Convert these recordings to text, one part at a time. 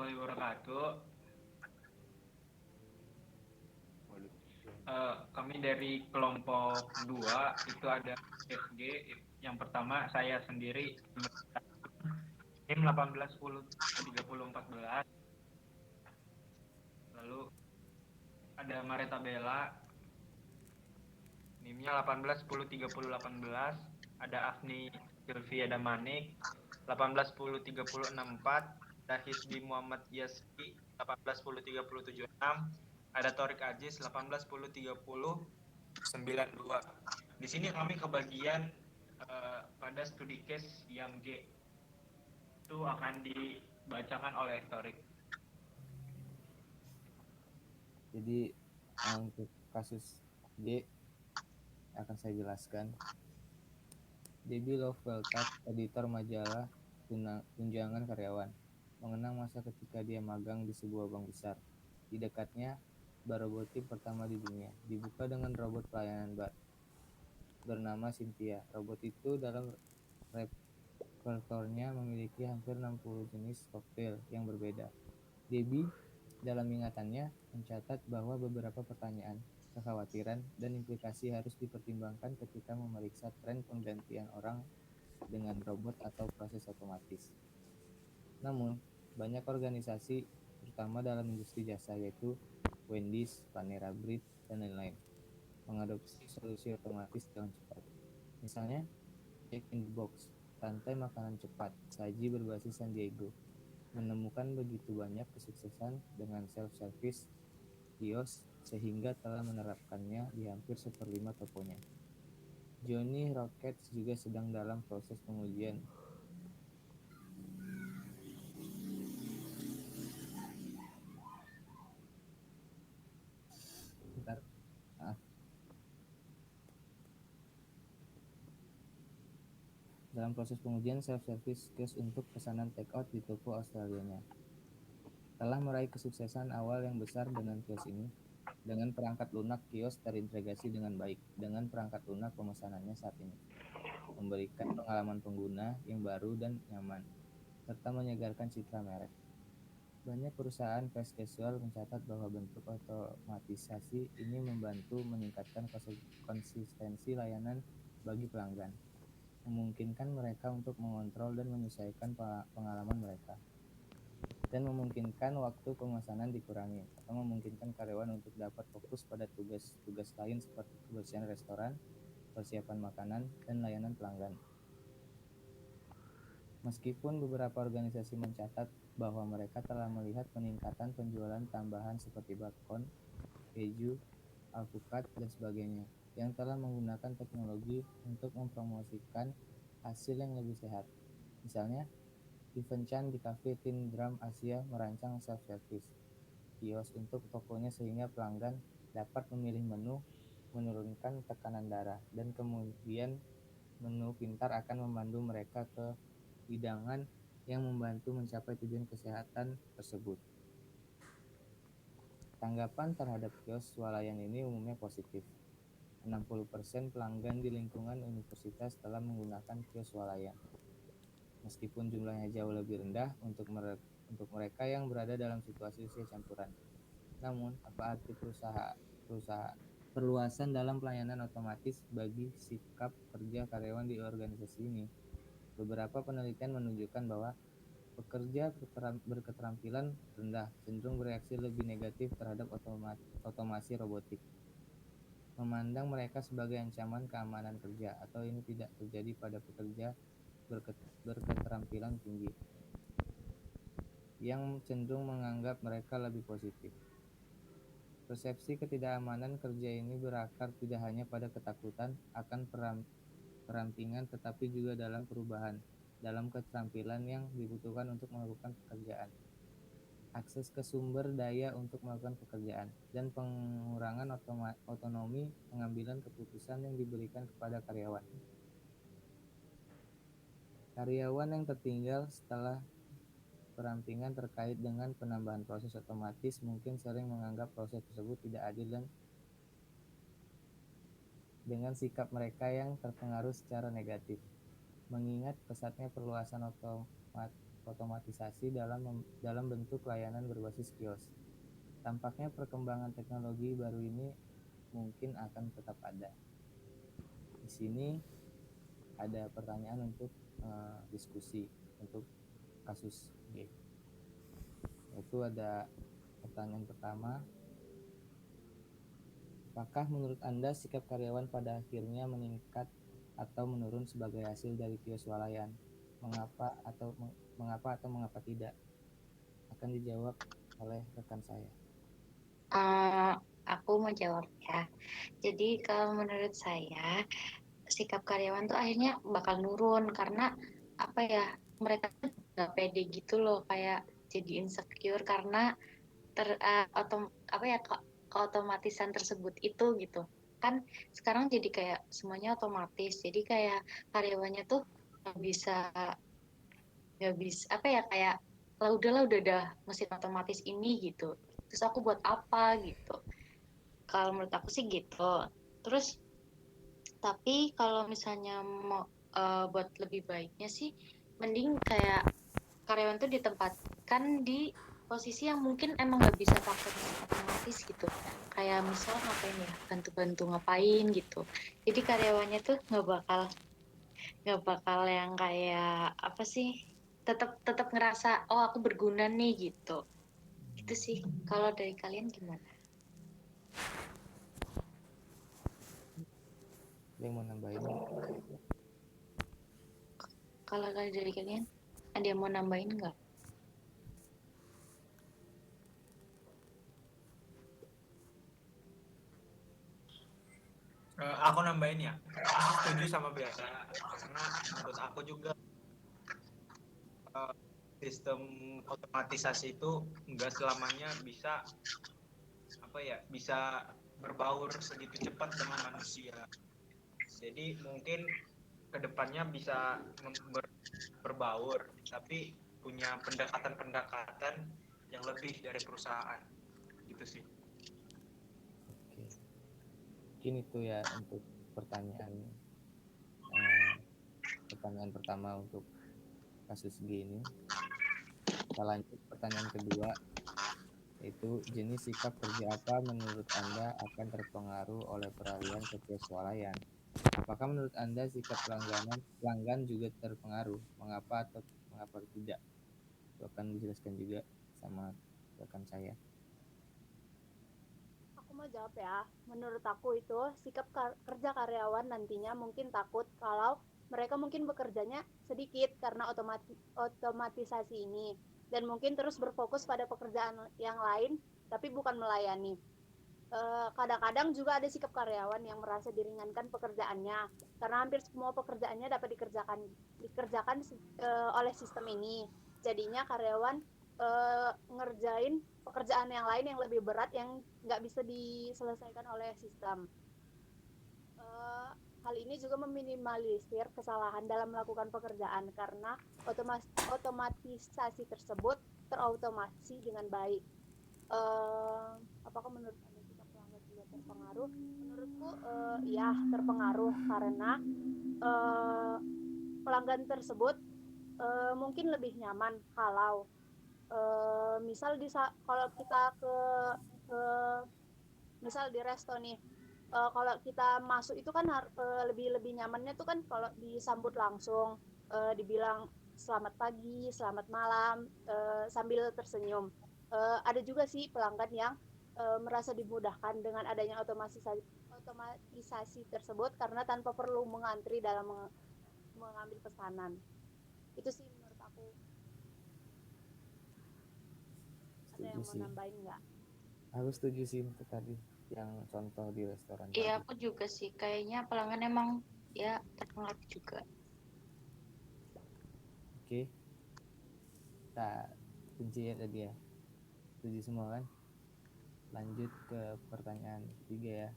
warahmatullahi wabarakatuh. Kami dari kelompok 2 itu ada SG. Yang pertama saya sendiri tim 1810 3014. Lalu ada Mareta Bella, NIM-nya 1810 3018. Ada Afni Sylvia Damanik 1810 3064. Ada Hisbi Muhammad Yasri 1810 3076. Ada Torik Ajis 1810 3092. Di sini kami kebagian pada studi case yang G itu akan dibacakan oleh Torik. Jadi untuk kasus G akan saya jelaskan. Debbie Love Weltat, editor majalah Tunjangan Karyawan, mengenang masa ketika dia magang di sebuah bank besar. Di dekatnya, bar robotik pertama di dunia, dibuka dengan robot pelayanan bar bernama Cynthia. Robot itu dalam repertornya memiliki hampir 60 jenis koktail yang berbeda. Debbie dalam ingatannya mencatat bahwa beberapa pertanyaan, kekhawatiran, dan implikasi harus dipertimbangkan ketika memeriksa tren penggantian orang dengan robot atau proses otomatis. Namun, banyak organisasi, terutama dalam industri jasa yaitu Wendy's, Panera Bread, dan lain-lain, mengadopsi solusi otomatis dengan cepat. Misalnya, Jack in the Box, rantai makanan cepat, saji berbasis San Diego, menemukan begitu banyak kesuksesan dengan self-service kios sehingga telah menerapkannya di hampir seperlima tokonya. Johnny Rockets juga sedang dalam proses pengujian Bentar. Dalam proses pengujian self-service kios untuk pesanan take-out di toko Australianya. Telah meraih kesuksesan awal yang besar dengan kios ini, dengan perangkat lunak kios terintegrasi dengan baik dengan perangkat lunak pemesanannya saat ini, memberikan pengalaman pengguna yang baru dan nyaman, serta menyegarkan citra merek. Banyak perusahaan fast casual mencatat bahwa bentuk otomatisasi ini membantu meningkatkan konsistensi layanan bagi pelanggan, memungkinkan mereka untuk mengontrol dan menyesuaikan pengalaman mereka, dan memungkinkan waktu pemesanan dikurangi, atau memungkinkan karyawan untuk dapat fokus pada tugas-tugas lain seperti kebersihan restoran, persiapan makanan, dan layanan pelanggan. Meskipun beberapa organisasi mencatat bahwa mereka telah melihat peningkatan penjualan tambahan seperti bacon, keju, alpukat, dan sebagainya, yang telah menggunakan teknologi untuk mempromosikan hasil yang lebih sehat. Misalnya, Steven Chan di Cafe Tin Drum Asia merancang self-service kios untuk tokonya sehingga pelanggan dapat memilih menu, menurunkan tekanan darah, dan kemudian menu pintar akan memandu mereka ke hidangan yang membantu mencapai tujuan kesehatan tersebut. Tanggapan terhadap kios swalayan ini umumnya positif. 60% pelanggan di lingkungan universitas telah menggunakan kios swalayan. Meskipun jumlahnya jauh lebih rendah untuk mereka yang berada dalam situasi usia campuran. Namun, apa arti perluasan dalam pelayanan otomatis bagi sikap kerja karyawan di organisasi ini? Beberapa penelitian menunjukkan bahwa pekerja berketerampilan rendah cenderung bereaksi lebih negatif terhadap otomasi robotik, memandang mereka sebagai ancaman keamanan kerja, atau ini tidak terjadi pada pekerja berketerampilan tinggi, yang cenderung menganggap mereka lebih positif. Persepsi ketidakamanan kerja ini berakar tidak hanya pada ketakutan akan perampingan, tetapi juga dalam perubahan dalam keterampilan yang dibutuhkan untuk melakukan pekerjaan, akses ke sumber daya untuk melakukan pekerjaan, dan pengurangan otonomi pengambilan keputusan yang diberikan kepada karyawan. Karyawan yang tertinggal setelah perampingan terkait dengan penambahan proses otomatis mungkin sering menganggap proses tersebut tidak adil dan dengan sikap mereka yang terpengaruh secara negatif. Mengingat pesatnya perluasan otomatisasi dalam bentuk layanan berbasis kios. Tampaknya perkembangan teknologi baru ini mungkin akan tetap ada. Di sini ada pertanyaan untuk diskusi untuk kasus G. Yaitu ada pertanyaan pertama, apakah menurut Anda sikap karyawan pada akhirnya meningkat atau menurun sebagai hasil dari kios swalayan? Mengapa atau mengapa tidak? Akan dijawab oleh rekan saya. Aku mau jawab ya. Jadi kalau menurut saya sikap karyawan tuh akhirnya bakal nurun karena apa ya, mereka tuh nggak pede gitu loh, kayak jadi insecure karena keotomatisan tersebut itu gitu kan. Sekarang jadi kayak semuanya otomatis, jadi kayak karyawannya tuh nggak bisa apa ya, kayak lah udahlah udah mesin otomatis ini gitu, terus aku buat apa gitu. Kalau menurut aku sih gitu. Terus tapi kalau misalnya mau buat lebih baiknya sih, mending kayak karyawan tuh ditempatkan di posisi yang mungkin emang nggak bisa pakai mesin otomatis gitu. Kayak misal ngapain ya, bantu-bantu ngapain gitu. Jadi karyawannya tuh nggak bakal yang kayak apa sih, tetap tetap ngerasa oh aku berguna nih gitu. Itu sih. Kalau dari kalian gimana? Ada yang mau nambahin? Kalau dari kalian ada yang mau nambahin nggak? Aku nambahin ya, aku setuju sama Bella karena menurut aku juga sistem otomatisasi itu nggak selamanya bisa berbaur segitu cepat dengan manusia. Jadi mungkin kedepannya bisa berbaur, tapi punya pendekatan-pendekatan yang lebih dari perusahaan, gitu sih. Oke. Mungkin itu ya untuk pertanyaan pertama untuk kasus G ini. Kita lanjut pertanyaan kedua, yaitu jenis sikap kerja apa menurut Anda akan terpengaruh oleh peralihan ke kios swalayan? Apakah menurut Anda sikap pelanggan juga terpengaruh? Mengapa atau mengapa tidak? Itu akan dijelaskan juga sama rekan saya. Aku mau jawab ya. Menurut aku itu sikap kerja karyawan nantinya mungkin takut kalau mereka mungkin bekerjanya sedikit karena otomatisasi ini, dan mungkin terus berfokus pada pekerjaan yang lain tapi bukan melayani. Kadang-kadang juga ada sikap karyawan yang merasa diringankan pekerjaannya karena hampir semua pekerjaannya dapat dikerjakan oleh sistem ini. Jadinya karyawan ngerjain pekerjaan yang lain yang lebih berat yang nggak bisa diselesaikan oleh sistem. Hal ini juga meminimalisir kesalahan dalam melakukan pekerjaan karena otomatisasi tersebut terautomasi dengan baik. Apakah menurut Anda sikap pelanggan juga terpengaruh? Menurutku ya terpengaruh karena pelanggan tersebut mungkin lebih nyaman kalau misal kalau kita ke misal di resto nih, kalau kita masuk itu kan lebih nyamannya tuh kan kalau disambut langsung, dibilang selamat pagi, selamat malam, sambil tersenyum. Ada juga sih pelanggan yang merasa dimudahkan dengan adanya otomatisasi tersebut karena tanpa perlu mengantri dalam mengambil pesanan. Itu sih menurut aku. Ada yang mau nambahin nggak? Aku setuju sih untuk tadi yang contoh di restoran. Iya, aku juga sih. Kayaknya pelanggan emang ya terpengaruh juga. Oke. Kita kunci ya tadi ya. Setuju semua kan? Lanjut ke pertanyaan ketiga ya.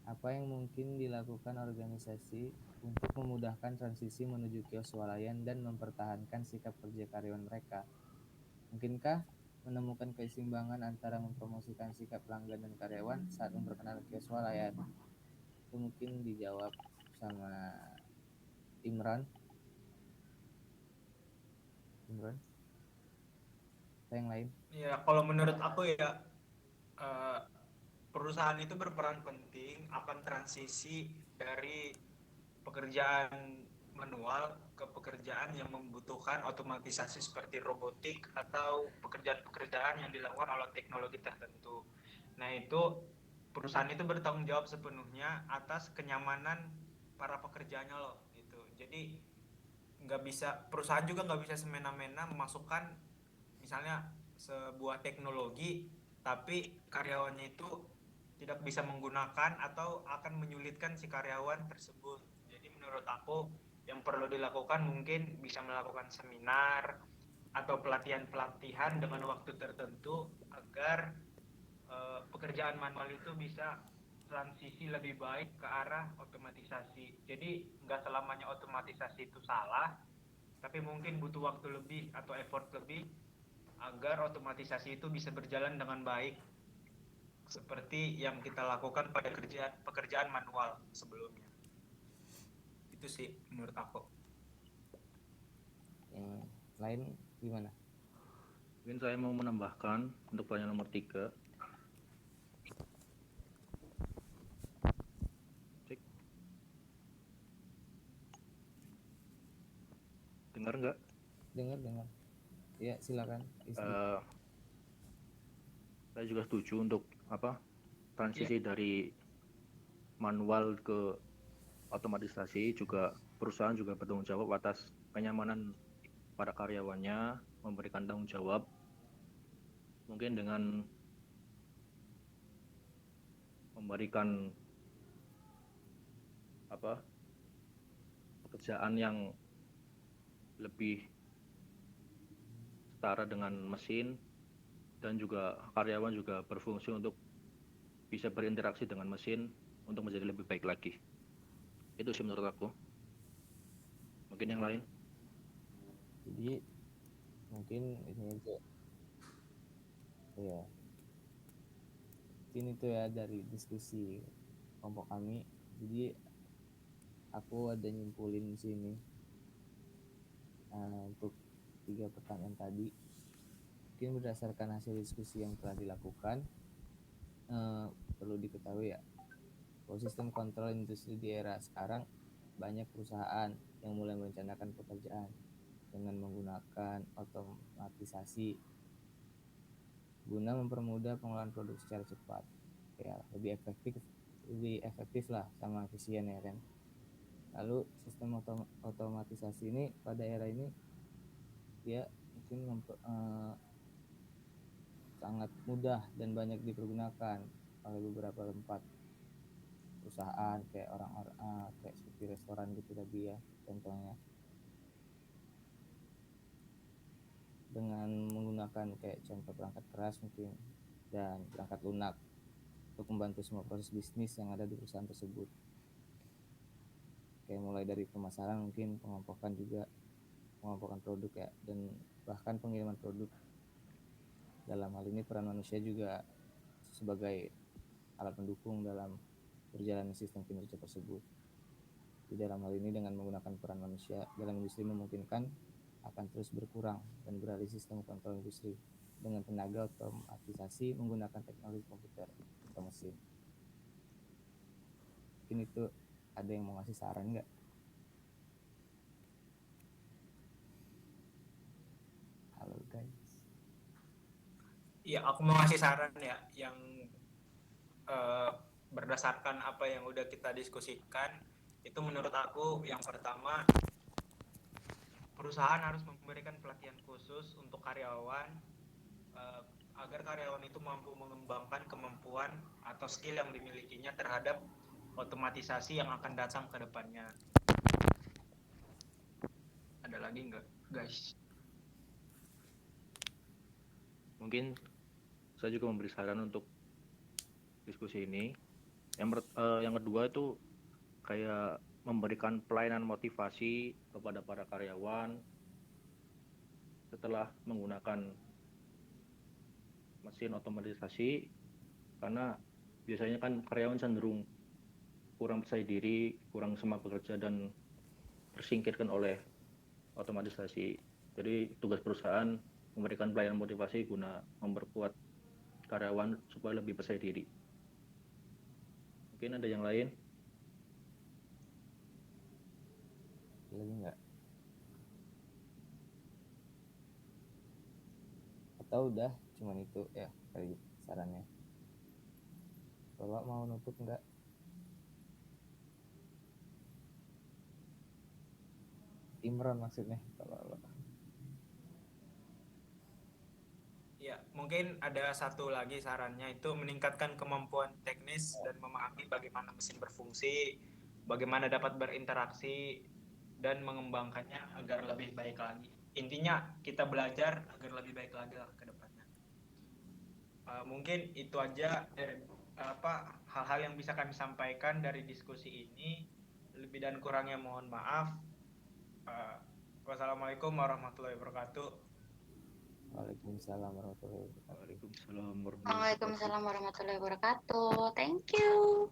Apa yang mungkin dilakukan organisasi untuk memudahkan transisi menuju kios swalayan dan mempertahankan sikap kerja karyawan mereka? Mungkinkah menemukan keseimbangan antara mempromosikan sikap pelanggan dan karyawan saat memperkenalkan kios swalayan? Itu mungkin dijawab sama Imran. Imron? Atau yang lain? Ya, kalau menurut aku ya, eh, perusahaan itu berperan penting akan transisi dari pekerjaan manual ke pekerjaan yang membutuhkan otomatisasi seperti robotik atau pekerjaan-pekerjaan yang dilakukan oleh teknologi tertentu. Nah, itu perusahaan itu bertanggung jawab sepenuhnya atas kenyamanan para pekerjanya loh gitu. Jadi nggak bisa, perusahaan juga nggak bisa semena-mena memasukkan misalnya sebuah teknologi tapi karyawannya itu tidak bisa menggunakan atau akan menyulitkan si karyawan tersebut. Jadi menurut aku yang perlu dilakukan mungkin bisa melakukan seminar atau pelatihan-pelatihan dengan waktu tertentu agar pekerjaan manual itu bisa transisi lebih baik ke arah otomatisasi. Jadi nggak selamanya otomatisasi itu salah, tapi mungkin butuh waktu lebih atau effort lebih agar otomatisasi itu bisa berjalan dengan baik seperti yang kita lakukan pada pekerjaan manual sebelumnya. Itu sih menurut aku. Yang lain gimana? Mungkin saya mau menambahkan untuk pertanyaan nomor 3. Cek. Dengar nggak? Dengar. Ya, silakan. Saya juga setuju untuk transisi dari manual ke otomatisasi. Juga perusahaan juga bertanggung jawab atas kenyamanan para karyawannya, memberikan tanggung jawab mungkin dengan memberikan pekerjaan yang lebih setara dengan mesin, dan juga karyawan juga berfungsi untuk bisa berinteraksi dengan mesin untuk menjadi lebih baik lagi. Itu sih menurut aku. Mungkin yang lain? Jadi mungkin ini aja ya, ini tuh ya dari diskusi kelompok kami. Jadi aku ada nyimpulin di sini untuk 3 pertanyaan tadi. Mungkin berdasarkan hasil diskusi yang telah dilakukan, perlu diketahui ya, bahwa sistem kontrol industri di era sekarang banyak perusahaan yang mulai merencanakan pekerjaan dengan menggunakan otomatisasi guna mempermudah pengolahan produk secara cepat, ya lebih efektif lah sama efisien ya kan. Lalu sistem otomatisasi ini pada era ini dia mungkin sangat mudah dan banyak dipergunakan oleh beberapa tempat perusahaan kayak orang-orang kayak seperti restoran gitu tadi ya contohnya, dengan menggunakan kayak contoh perangkat keras mungkin dan perangkat lunak untuk membantu semua proses bisnis yang ada di perusahaan tersebut, kayak mulai dari pemasaran, mungkin pengompokan produk ya, dan bahkan pengiriman produk. Dalam hal ini peran manusia juga sebagai alat pendukung dalam berjalannya sistem kinerja tersebut. Di dalam hal ini dengan menggunakan peran manusia dalam industri memungkinkan akan terus berkurang dan beralih sistem kontrol industri dengan tenaga otomatisasi menggunakan teknologi komputer atau mesin. Mungkin itu ada yang mau ngasih saran nggak? Halo guys. Iya, aku mau ngasih saran ya, yang berdasarkan apa yang udah kita diskusikan. Itu menurut aku yang pertama, perusahaan harus memberikan pelatihan khusus untuk karyawan agar karyawan itu mampu mengembangkan kemampuan atau skill yang dimilikinya terhadap otomatisasi yang akan datang ke depannya. Ada lagi nggak, guys? Mungkin saya juga memberi saran untuk diskusi ini. Yang kedua itu kayak memberikan pelayanan motivasi kepada para karyawan setelah menggunakan mesin otomatisasi, karena biasanya kan karyawan cenderung kurang percaya diri, kurang semangat bekerja dan tersingkirkan oleh otomatisasi. Jadi tugas perusahaan memberikan pelayanan motivasi guna memperkuat karyawan supaya lebih percaya diri. Mungkin ada yang lain? Lagi nggak? Atau udah cuman itu ya kali sarannya. Bapak mau nutup nggak? Imron maksudnya kalau Ya, mungkin ada satu lagi sarannya itu meningkatkan kemampuan teknis dan memahami bagaimana mesin berfungsi, bagaimana dapat berinteraksi dan mengembangkannya agar lebih baik lagi. Intinya kita belajar agar lebih baik lagi lah ke depannya. Mungkin itu aja hal-hal yang bisa kami sampaikan dari diskusi ini. Lebih dan kurangnya mohon maaf. Wassalamualaikum warahmatullahi wabarakatuh. Waalaikumsalam warahmatullahi wabarakatuh. Waalaikumsalam warahmatullahi wabarakatuh. Waalaikumsalam warahmatullahi wabarakatuh. Thank you.